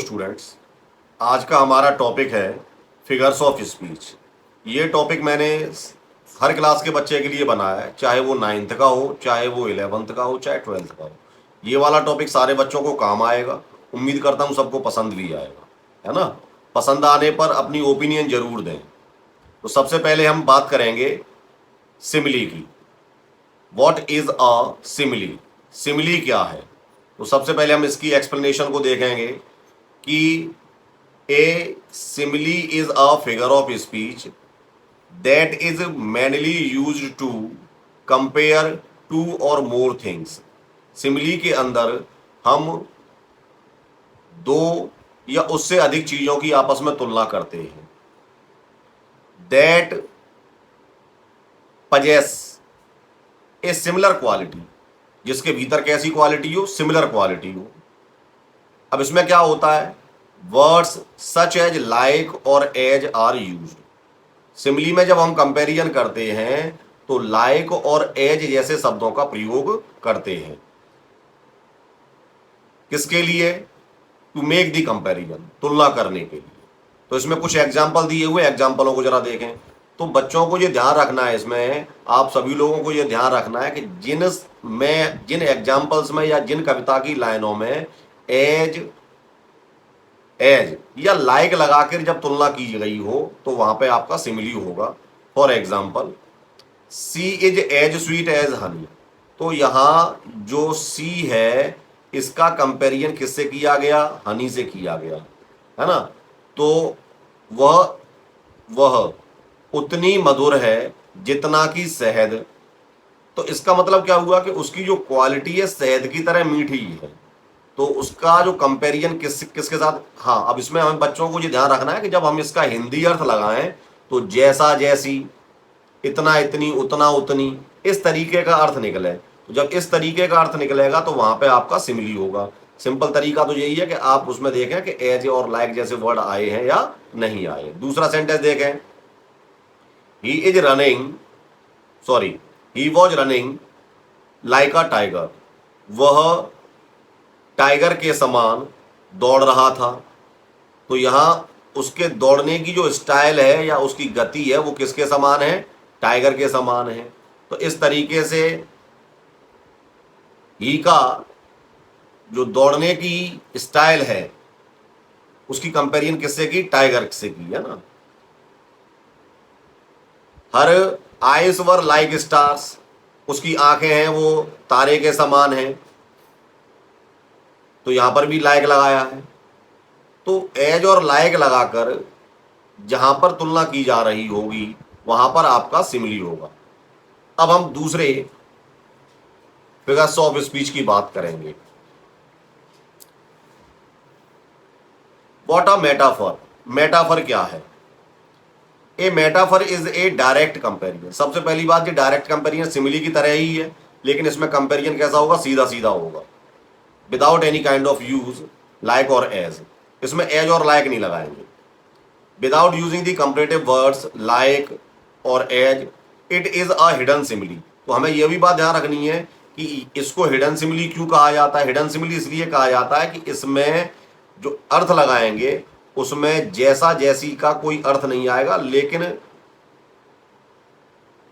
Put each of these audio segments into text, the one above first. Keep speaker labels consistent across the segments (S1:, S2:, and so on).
S1: Students, आज का हमारा टॉपिक है फिगर्स ऑफ स्पीच। ये टॉपिक मैंने हर क्लास के बच्चे के लिए बनाया है, चाहे वो 9th का हो, चाहे वो 11th का हो, चाहे 12th का हो। ये वाला टॉपिक सारे बच्चों को काम आएगा। उम्मीद करता हूँ सबको पसंद भी आएगा, है ना। पसंद आने पर अपनी ओपिनियन जरूर दें। तो सबसे पहले हम बात करेंगे सिमिली की। What is a simile? Simile क्या है? तो सबसे पहले हम इसकी एक्सप्लेनेशन को देखेंगे कि a simile is a figure of speech that is mainly used to compare two or more things. Simile के अंदर हम दो या उससे अधिक चीजों की आपस में तुलना करते हैं। That possess a similar quality, जिसके भीतर कैसी क्वालिटी हो? सिमिलर क्वालिटी हो। अब इसमें क्या होता है? Words such as like or as are used. Simile में जब हम कंपैरिजन करते हैं तो लाइक और एज जैसे शब्दों का प्रयोग करते हैं। किसके लिए? टू मेक दी कंपैरिजन, तुलना करने के लिए। तो इसमें कुछ एग्जाम्पल दिए हुए, एग्जाम्पलों को जरा देखें। तो बच्चों को ये ध्यान रखना है, इसमें आप सभी लोगों को ये ध्यान रखना है कि जिन एग्जाम्पल्स में या जिन कविता की लाइनों में एज एज या लाइक लगाकर जब तुलना की गई हो तो वहां पे आपका सिमिली होगा। For example, she is as sweet as honey. तो यहां जो सी है इसका कंपैरिजन किससे किया गया? हनी से किया गया, है ना। तो वह उतनी मधुर है जितना कि शहद। तो इसका मतलब क्या हुआ कि उसकी जो क्वालिटी है शहद की तरह मीठी है। तो उसका जो कंपैरिजन किसके साथ? हाँ, अब इसमें हमें बच्चों को ये ध्यान रखना है कि जब हम इसका हिंदी अर्थ लगाएं तो जैसा जैसी, इतना इतनी, उतना उतनी, इस तरीके का अर्थ निकले। तो जब इस तरीके का अर्थ निकलेगा तो वहां पे आपका सिमिली होगा। सिंपल तरीका तो यही है कि आप उसमें देखें कि एज और लाइक जैसे वर्ड आए हैं या नहीं आए। दूसरा सेंटेंस देखें, he is running, sorry, he was running like a tiger. वह टाइगर के समान दौड़ रहा था। तो यहां उसके दौड़ने की जो स्टाइल है या उसकी गति है वो किसके समान है? टाइगर के समान है। तो इस तरीके से ही का जो दौड़ने की स्टाइल है उसकी कंपैरिजन किससे की? टाइगर से की, है ना। Her eyes were like stars, उसकी आंखें हैं वो तारे के समान हैं। तो यहां पर भी लाइक लगाया है। तो एज और लाइक लगाकर जहां पर तुलना की जा रही होगी वहां पर आपका सिमिली होगा। अब हम दूसरे फिगर्स ऑफ स्पीच की बात करेंगे। What a metaphor? मेटाफर क्या है? A metaphor is a direct comparison. सबसे पहली बात, ये डायरेक्ट कंपेरिजन सिमिली की तरह ही है, लेकिन इसमें कंपेरिजन कैसा होगा? सीधा सीधा होगा, without any kind of use like or as. इसमें एज और लाइक नहीं लगाएंगे। Without using the comparative words like or as, it is a hidden simile. तो हमें यह भी बात ध्यान रखनी है कि इसको हिडन सिमिली क्यों कहा जाता है? हिडन सिमिली इसलिए कहा जाता है कि इसमें जो अर्थ लगाएंगे उसमें जैसा जैसी का कोई अर्थ नहीं आएगा, लेकिन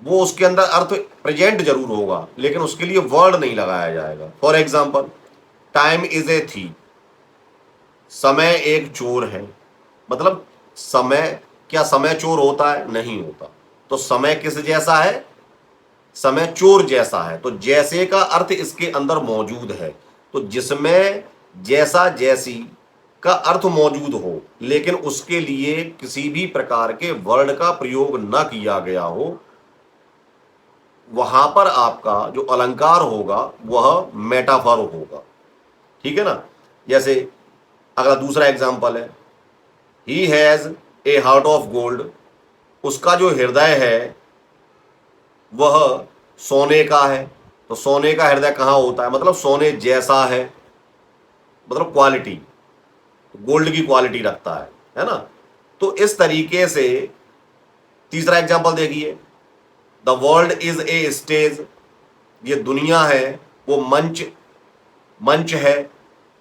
S1: वो उसके अंदर अर्थ प्रेजेंट जरूर होगा, लेकिन उसके लिए वर्ड नहीं लगाया जाएगा। For example, time is a thief. समय एक चोर है। मतलब समय, क्या समय चोर होता है? नहीं होता। तो समय किस जैसा है? समय चोर जैसा है। तो जैसे का अर्थ इसके अंदर मौजूद है। तो जिसमें जैसा जैसी का अर्थ मौजूद हो लेकिन उसके लिए किसी भी प्रकार के वर्ड का प्रयोग न किया गया हो, वहां पर आपका जो अलंकार होगा वह मेटाफर होगा। ठीक है ना। जैसे अगला दूसरा एग्जांपल है, he has a heart of gold. उसका जो हृदय है वह सोने का है। तो सोने का हृदय कहाँ होता है? मतलब सोने जैसा है, मतलब क्वालिटी, गोल्ड की क्वालिटी रखता है ना। तो इस तरीके से तीसरा एग्जांपल देखिए, the world is a stage. ये दुनिया है वो मंच, मंच है।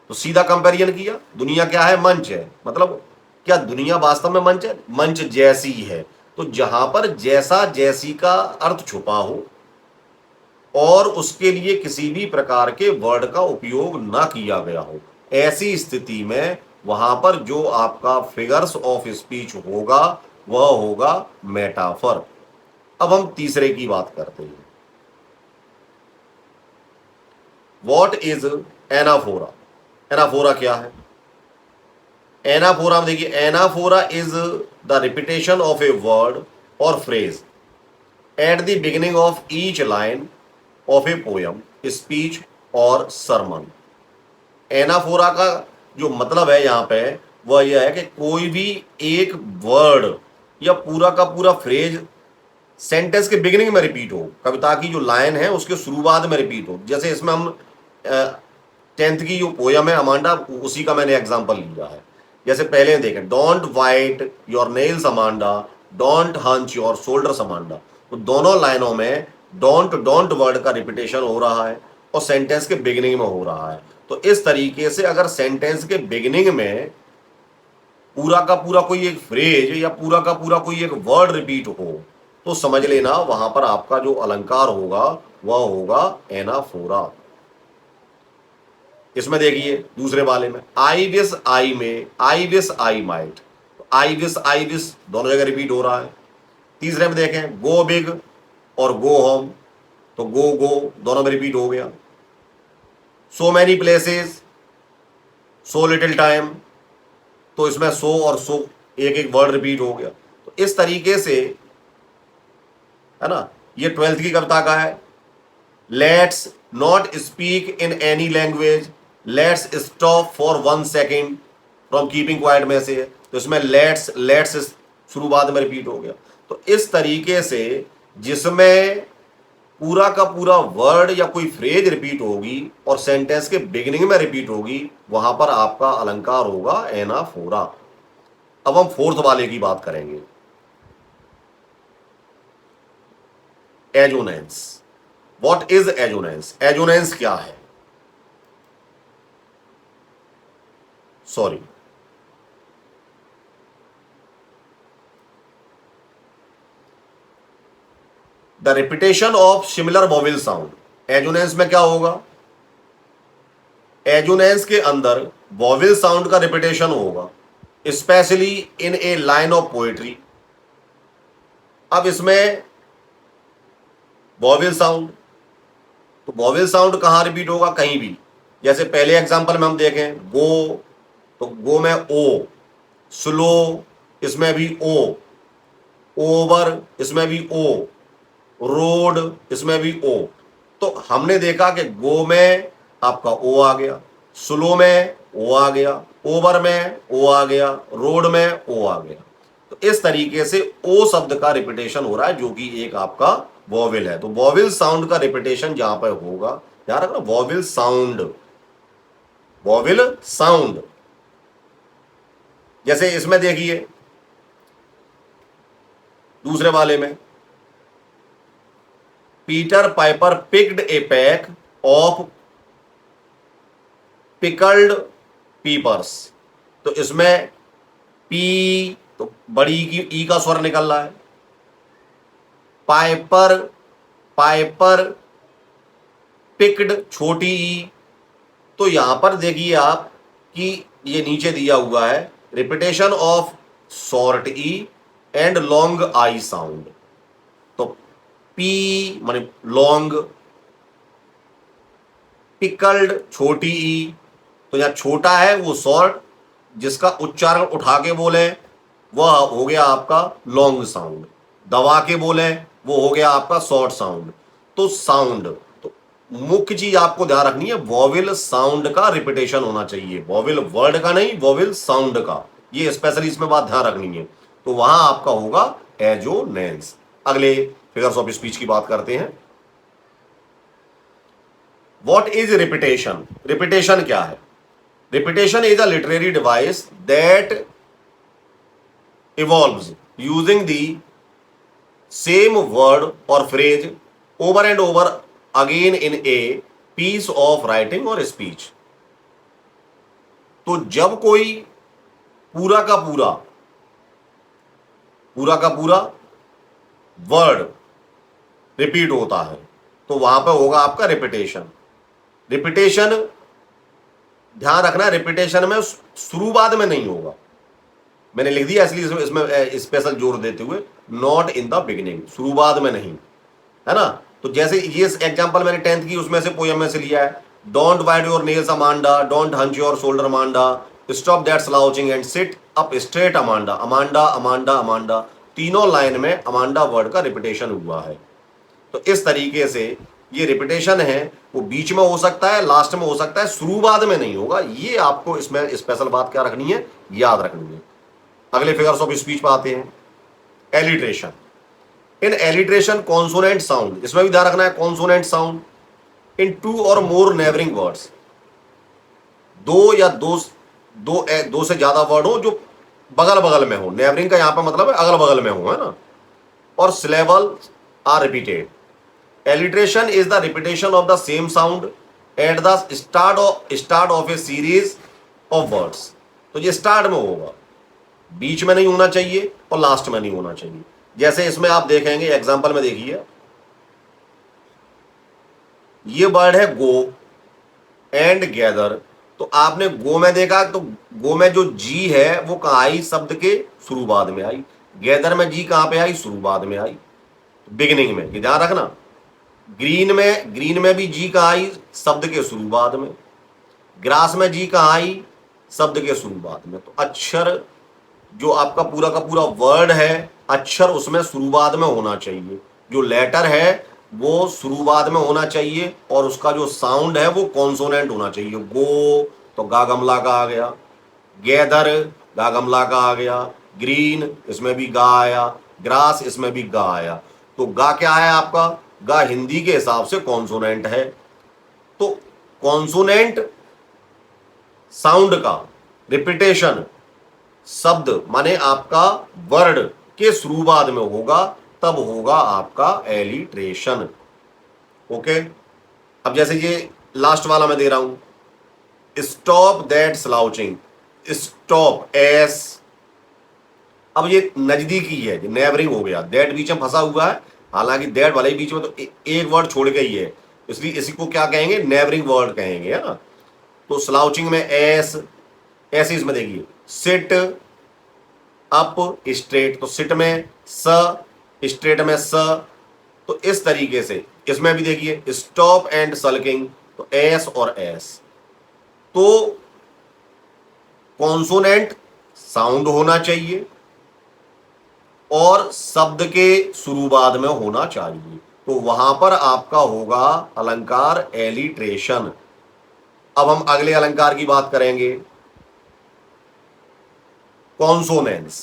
S1: तो सीधा कंपैरिजन किया, दुनिया क्या है, मंच है, मतलब क्या दुनिया वास्तव में मंच है, मंच जैसी है। तो जहां पर जैसा जैसी का अर्थ छुपा हो और उसके लिए किसी भी प्रकार के वर्ड का उपयोग ना किया गया हो, ऐसी स्थिति में वहां पर जो आपका फिगर्स ऑफ स्पीच होगा वह होगा मेटाफर। अब हम तीसरे की बात करते हैं, व्हाट इज एनाफोरा। एनाफोरा क्या है? एनाफोरा में देखिए, anaphora is the repetition of a word or phrase at the beginning of each line of a poem, speech or sermon. Anaphora का जो मतलब है यहां पे वह यह है कि कोई भी एक वर्ड या पूरा का पूरा फ्रेज सेंटेंस के बिगिनिंग में रिपीट हो, कविता की जो लाइन है उसके शुरुआत में रिपीट हो। जैसे इसमें हम 10th की जो पोयम है अमांडा, उसी का मैंने एग्जांपल लिया है। जैसे पहले देखें, don't white your nails Amanda, don't hunch your shoulders Amanda. तो दोनों लाइनों में डोंट डोंट वर्ड का रिपीटेशन हो रहा है और सेंटेंस के बिगिनिंग में हो रहा है। तो इस तरीके से अगर सेंटेंस के बिगिनिंग में पूरा का पूरा कोई एक फ्रेज या पूरा का पूरा कोई एक वर्ड रिपीट हो तो समझ लेना वहां पर आपका जो अलंकार होगा वह होगा एनाफोरा। इसमें देखिए दूसरे वाले में, आई विश आई में, I wish I might, I wish दोनों जगह रिपीट हो रहा है। तीसरे में देखें, गो बिग और गो होम, तो गो गो दोनों में रिपीट हो गया। So many places, so little time, तो इसमें सो और सो एक एक वर्ड रिपीट हो गया। तो इस तरीके से है ना, ये 12th की कविता का है। Let's not speak in any language, let's stop for 1 second from keeping quiet में से है। तो इसमें लेट्स लेट्स शुरुआत में रिपीट हो गया। तो इस तरीके से जिसमें पूरा का पूरा वर्ड या कोई फ्रेज रिपीट होगी और सेंटेंस के बिगिनिंग में रिपीट होगी वहां पर आपका अलंकार होगा एनाफोरा। अब हम 4th वाले की बात करेंगे, assonance. What is assonance? Assonance क्या है? Sorry, the repetition of similar vowel sound. Assonance में क्या होगा? एजोनेंस के अंदर वॉवेल साउंड का रिपीटेशन होगा, specially in A line of poetry. अब इसमें वॉवेल साउंड, तो वॉवेल साउंड कहां रिपीट होगा? कहीं भी। जैसे पहले एग्जांपल में हम देखें, गो, तो गो में ओ, स्लो इसमें भी ओ, ओवर इसमें भी ओ, रोड इसमें भी ओ। तो हमने देखा कि गो में आपका ओ आ गया, स्लो में ओ आ गया, ओवर में ओ आ गया, रोड में ओ आ गया। तो इस तरीके से ओ शब्द का रिपीटेशन हो रहा है जो कि एक आपका वॉवेल है। तो वॉवेल साउंड का रिपीटेशन जहां पर होगा, ध्यान रखना, वॉवेल साउंड, वॉवेल साउंड। जैसे इसमें देखिए दूसरे वाले में, Peter Piper picked a pack of pickled peppers. तो इसमें पी, तो बड़ी की ई का स्वर निकल रहा है, पाइपर, पाइपर, पिक्ड छोटी ई। तो यहां पर देखिए आप कि ये नीचे दिया हुआ है repetition of short E and long I sound. तो पी माने लॉन्ग, पिकल्ड छोटी ई, तो यहां छोटा है वो शॉर्ट, जिसका उच्चारण उठा के बोले वह हो गया आपका लॉन्ग साउंड, दबा के बोले वो हो गया आपका शॉर्ट साउंड। तो साउंड, तो मुख्य चीज आपको ध्यान रखनी है, वॉवेल साउंड का रिपीटेशन होना चाहिए, वॉवेल वर्ड का नहीं, वॉवेल साउंड का। ये स्पेशली इसमें बात ध्यान रखनी है। तो वहां आपका होगा एजोनेंस। अगले फिगर्स ऑफ स्पीच की बात करते हैं। What is repetition? रिपीटेशन क्या है? Repetition is a literary device that evolves using the same word or phrase over and over again in a piece of writing or speech। तो जब कोई पूरा का पूरा वर्ड रिपीट होता है तो वहां पर होगा आपका रिपीटेशन। रिपीटेशन ध्यान रखना, रिपीटेशन में शुरुआत में नहीं होगा, मैंने लिख दिया इसलिए इसमें स्पेशल जोर देते हुए, नॉट इन द बिगिनिंग, शुरुआत में नहीं, है ना। तो जैसे ये एग्जांपल मैंने 10th की उसमें से पोयम में से लिया है, don't wide your nails Amanda, don't hunch your shoulder Amanda, stop that slouching and sit up straight Amanda. Amanda Amanda Amanda, तीनों लाइन में अमांडा वर्ड का रिपीटेशन हुआ है। तो इस तरीके से ये रिपीटेशन है, वो बीच में हो सकता है, लास्ट में हो सकता है, शुरुआत में नहीं होगा। ये आपको इसमें स्पेशल बात क्या रखनी है, याद रखनी है। अगले फिगर्स ऑफ स्पीच पर आते हैं, एलिट्रेशन। इन एलिट्रेशन कॉन्सोनेंट साउंड, इसमें भी ध्यान रखना है, consonant sound in to or more neighbouring words, दो या दो से ज्यादा वर्ड हो जो बगल बगल में हो, नेबरिंग का यहां पर मतलब है अगल बगल में हो, है ना, और syllable are repeated. Alliteration is the repetition of the same sound at the start of a series of words। तो ये स्टार्ट में होगा, बीच में नहीं होना चाहिए और लास्ट में नहीं होना चाहिए। जैसे इसमें आप देखेंगे एग्जांपल में, देखिए ये वर्ड है गो एंड गैदर। तो आपने गो में देखा, तो गो में जो जी है वो कहाँ आई, शब्द के शुरुआत में आई। गैदर में जी कहाँ पे आई, शुरुआत में आई, बिगिनिंग में, ये ध्यान रखना। ग्रीन में भी जी कहाँ आई, शब्द के शुरुआत में। ग्रास में जी कहाँ आई, शब्द के शुरुआत में। तो अक्षर जो आपका पूरा का पूरा वर्ड है, अक्षर उसमें शुरुआत में होना चाहिए, जो लेटर है वो शुरुआत में होना चाहिए, और उसका जो साउंड है वो कॉन्सोनेंट होना चाहिए। गो तो गा गमला का आ गया, गैदर गा गमला का आ गया, ग्रीन इसमें भी गा आया, ग्रास इसमें भी गा आया। तो गा क्या है आपका, गा हिंदी के हिसाब से कॉन्सोनेंट है। तो कॉन्सोनेंट साउंड का रिपीटेशन शब्द माने आपका वर्ड के शुरुआत में होगा, तब होगा आपका एलिट्रेशन। ओके, अब जैसे ये लास्ट वाला मैं दे रहा हूं, stop that slouching, stop S, अब ये नजदीकी है, नेबरिंग हो गया, दैट बीच में फंसा हुआ है, हालांकि दैट वाले बीच में तो एक वर्ड छोड़ के ही है, इसलिए इसी को क्या कहेंगे, नेबरिंग वर्ड कहेंगे, है ना। तो स्लाउचिंग में एस, ऐसे इसमें देखिए सिट अप स्ट्रेट, तो सिट में स, स्ट्रेट में स। तो इस तरीके से इसमें भी देखिए स्टॉप एंड सल्किंग, तो एस और एस। तो कॉन्सोनेंट साउंड होना चाहिए और शब्द के शुरुआत में होना चाहिए, तो वहां पर आपका होगा अलंकार एलिट्रेशन। अब हम अगले अलंकार की बात करेंगे, consonance.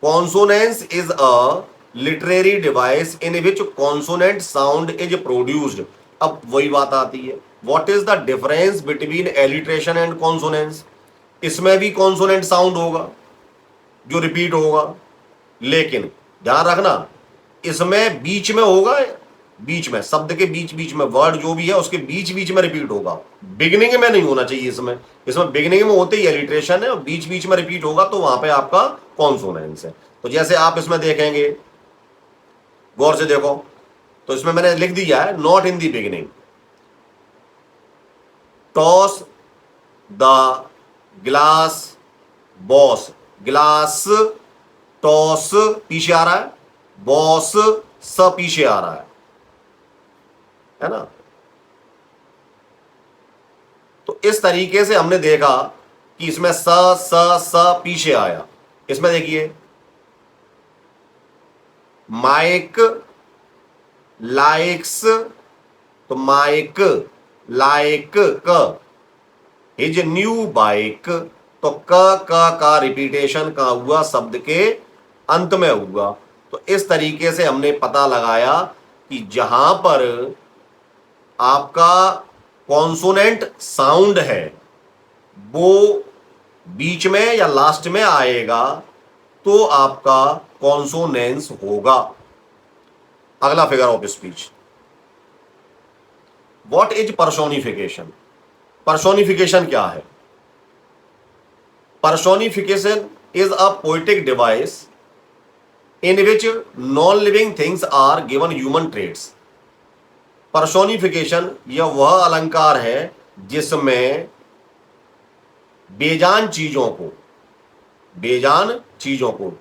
S1: Consonance is a literary device in which consonant sound is produced. अब वही बात आती है, what is the difference between alliteration and consonance. इसमें भी कॉन्सोनेंट साउंड होगा जो रिपीट होगा, लेकिन ध्यान रखना इसमें बीच में होगा, बीच में शब्द के बीच बीच में वर्ड जो भी है उसके बीच बीच में रिपीट होगा, बिगिनिंग में नहीं होना चाहिए। इसमें बिगिनिंग में होते ही एलिट्रेशन है और बीच बीच में रिपीट होगा, तो वहां पे आपका कॉन्सोनेंस है। तो जैसे आप इसमें देखेंगे, गौर से देखो, तो इसमें मैंने लिख दिया है not in the beginning, toss the glass boss, glass toss पीछे आ रहा है, बॉस स पीछे आ रहा है ना। तो इस तरीके से हमने देखा कि इसमें स स पीछे आया। इसमें देखिए माइक लाइक्स, तो माइक लाइक क, हिज न्यू बाइक, तो क का रिपीटेशन का हुआ, शब्द के अंत में हुआ। तो इस तरीके से हमने पता लगाया कि जहां पर आपका कॉन्सोनेंट साउंड है वो बीच में या लास्ट में आएगा तो आपका कॉन्सोनेंस होगा। अगला figure of speech, what is personification. Personification क्या है, Personification is a poetic device in which non-living things are given human traits. Personification यह वह अलंकार है जिसमें बेजान चीजों को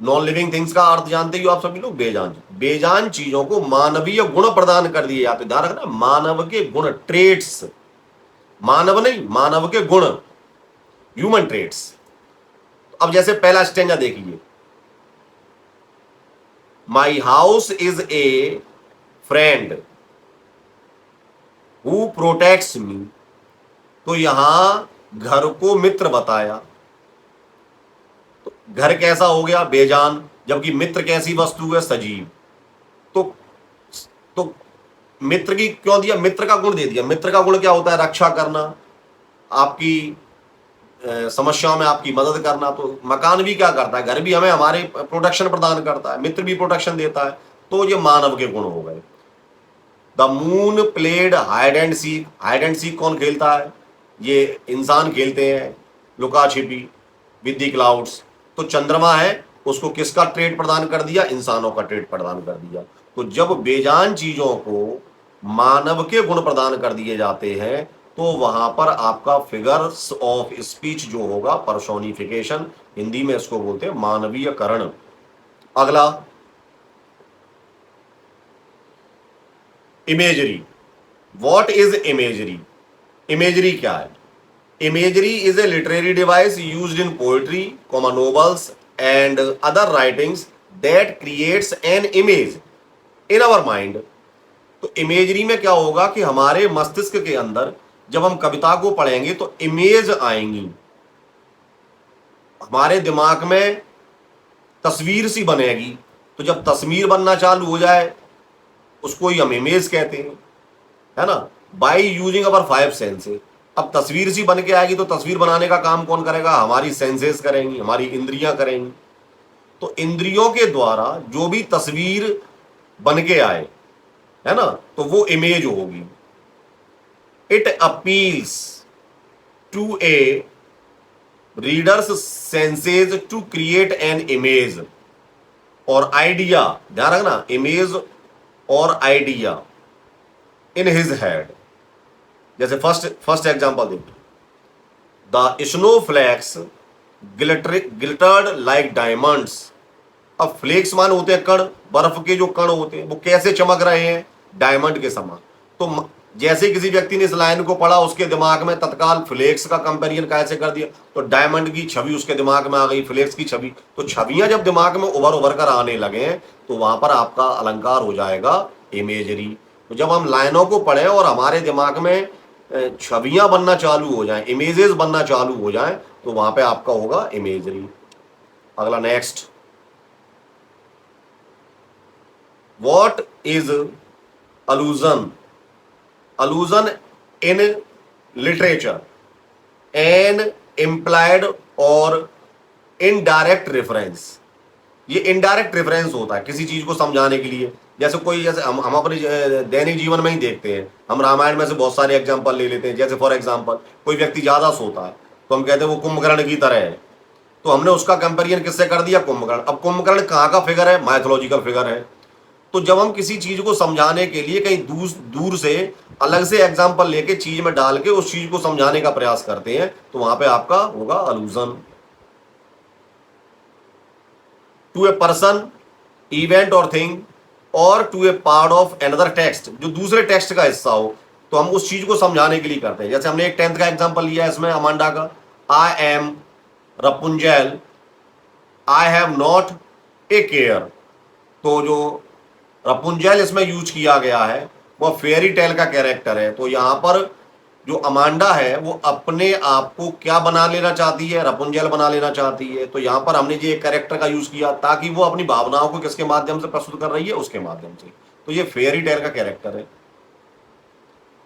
S1: नॉन लिविंग थिंग्स का अर्थ जानते ही हो आप सभी लोग, बेजान चीजों को मानवीय गुण प्रदान कर दिए जाते। ध्यान रखना, मानव के गुण, ट्रेट्स, मानव नहीं, मानव के गुण, ह्यूमन ट्रेट्स। अब जैसे पहला स्टेंजा देखिए, my house is a friend who protects me. तो यहां घर को मित्र बताया, तो घर कैसा हो गया, बेजान, जबकि मित्र कैसी वस्तु है, सजीव। तो मित्र की क्यों दिया, मित्र का गुण दे दिया। मित्र का गुण क्या होता है, रक्षा करना, आपकी समस्याओं में आपकी मदद करना। तो मकान भी क्या करता है, घर भी हमें हमारे प्रोटेक्शन प्रदान करता है, मित्र भी प्रोटेक्शन देता है। तो ये मानव के गुण हो गए। The moon played hide and seek. Hide and seek कौन खेलता है, ये इंसान खेलते हैं, लुका छिपी विद द क्लाउड्स। तो चंद्रमा है, उसको किसका ट्रेड प्रदान कर दिया, इंसानों का ट्रेड प्रदान कर दिया। तो जब बेजान चीजों को मानव के गुण प्रदान कर दिए जाते हैं तो वहां पर आपका फिगर्स ऑफ स्पीच जो होगा, पर्सोनिफिकेशन, हिंदी में इसको बोलते हैं मानवीयकरण। अगला, imagery. What is imagery? Imagery क्या है? Imagery is a literary device used in poetry, novels and other writings that creates an image in our mind. तो इमेजरी में क्या होगा कि हमारे मस्तिष्क के अंदर जब हम कविता को पढ़ेंगे तो इमेज आएंगी, हमारे दिमाग में तस्वीर सी बनेगी। तो जब तस्वीर बनना चालू हो जाए उसको ही हम इमेज कहते हैं, है ना, बाई यूजिंग अवर 5 सेंसेस। अब तस्वीर सी बन के आएगी तो तस्वीर बनाने का काम कौन करेगा, हमारी सेंसेस करेंगी, हमारी इंद्रियां करेंगी। तो इंद्रियों के द्वारा जो भी तस्वीर बन के आए, है ना, तो वो इमेज होगी। It appeals to a reader's senses to create an image और आइडिया। ध्यान रखना, इमेज और आइडिया इन हिज हेड। जैसे फर्स्ट एग्जांपल देखिए, the snowflakes glittered like diamonds. अब फ्लेक्स मान होते हैं कण, बर्फ के जो कण होते हैं वो कैसे चमक रहे हैं, डायमंड के समान। तो जैसे किसी व्यक्ति ने इस लाइन को पढ़ा, उसके दिमाग में तत्काल फ्लेक्स का कंपेरिजन कैसे कर दिया, तो डायमंड की छवि उसके दिमाग में आ गई, फ्लेक्स की छवि। तो छवियां जब दिमाग में उभर उभर कर आने लगे तो वहां पर आपका अलंकार हो जाएगा इमेजरी। तो जब हम लाइनों को पढ़ें और हमारे दिमाग में छवियां बनना चालू हो जाएं, इमेजेस बनना चालू हो जाएं, तो वहां पे आपका होगा इमेजरी। अगला, next, what is allusion? Allusion in literature an implied or indirect reference। ये इनडायरेक्ट रेफरेंस होता है किसी चीज को समझाने के लिए। जैसे हम अपने दैनिक जीवन में ही देखते हैं, हम रामायण में से बहुत सारे एग्जांपल ले लेते हैं। जैसे फॉर एग्जांपल कोई व्यक्ति ज्यादा सोता है तो हम कहते हैं वो कुंभकर्ण की तरह है, तो हमने उसका कंपेरिजन किससे कर दिया, कुंभकर्ण। अब कुंभकर्ण कहाँ का फिगर है, माइथोलॉजिकल फिगर है। तो जब हम किसी चीज को समझाने के लिए कहीं दूर से अलग से एग्जांपल लेके चीज में डाल के उस चीज को समझाने का प्रयास करते हैं, तो वहां पे आपका होगा allusion. To a person, event और थिंग, और to a part of another text, जो दूसरे टेक्स्ट का हिस्सा हो, तो हम उस चीज को समझाने के लिए करते हैं। जैसे हमने एक 10th का एग्जांपल लिया इसमें अमांडा का, I am Rapunzel, I have not a care. तो जो रपुंजल इसमें यूज किया गया है वह फेयरी टेल का कैरेक्टर है। तो यहां पर जो अमांडा है वो अपने आप को क्या बना लेना चाहती है, रपुंजल बना लेना चाहती है। तो यहां पर हमने ये कैरेक्टर का यूज किया ताकि वो अपनी भावनाओं को किसके माध्यम से प्रस्तुत कर रही है, उसके माध्यम से। तो ये फेयरी टेल का कैरेक्टर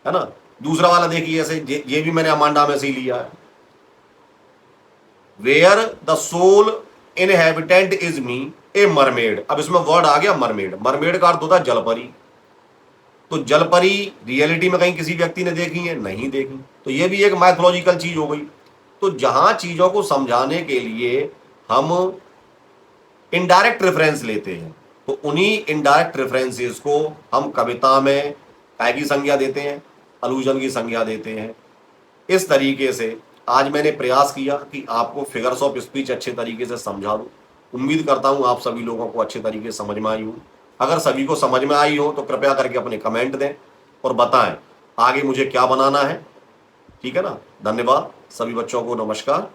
S1: है ना। दूसरा वाला देखिए, ऐसे ये भी मैंने अमांडा में से ही लिया है, where the sole inhabitant is me a mermaid. अब इसमें वर्ड आ गया मरमेड। मरमेड का अर्थ होता है जलपरी। तो जलपरी रियलिटी में कहीं किसी व्यक्ति ने देखी है, नहीं देखी। तो ये भी एक माइथोलॉजिकल चीज हो गई। तो जहां चीजों को समझाने के लिए हम इनडायरेक्ट रेफरेंस लेते हैं, तो उन्हीं इनडायरेक्ट रेफरेंसेस को हम कविता में काय की संज्ञा देते हैं, अलूजन की संज्ञा देते हैं। इस तरीके से आज मैंने प्रयास किया कि आपको फिगर्स ऑफ स्पीच अच्छे तरीके से समझा दूं। उम्मीद करता हूं आप सभी लोगों को अच्छे तरीके से समझ में आई हो। अगर सभी को समझ में आई हो तो कृपया करके अपने कमेंट दें और बताएं आगे मुझे क्या बनाना है। ठीक है ना। धन्यवाद सभी बच्चों को, नमस्कार।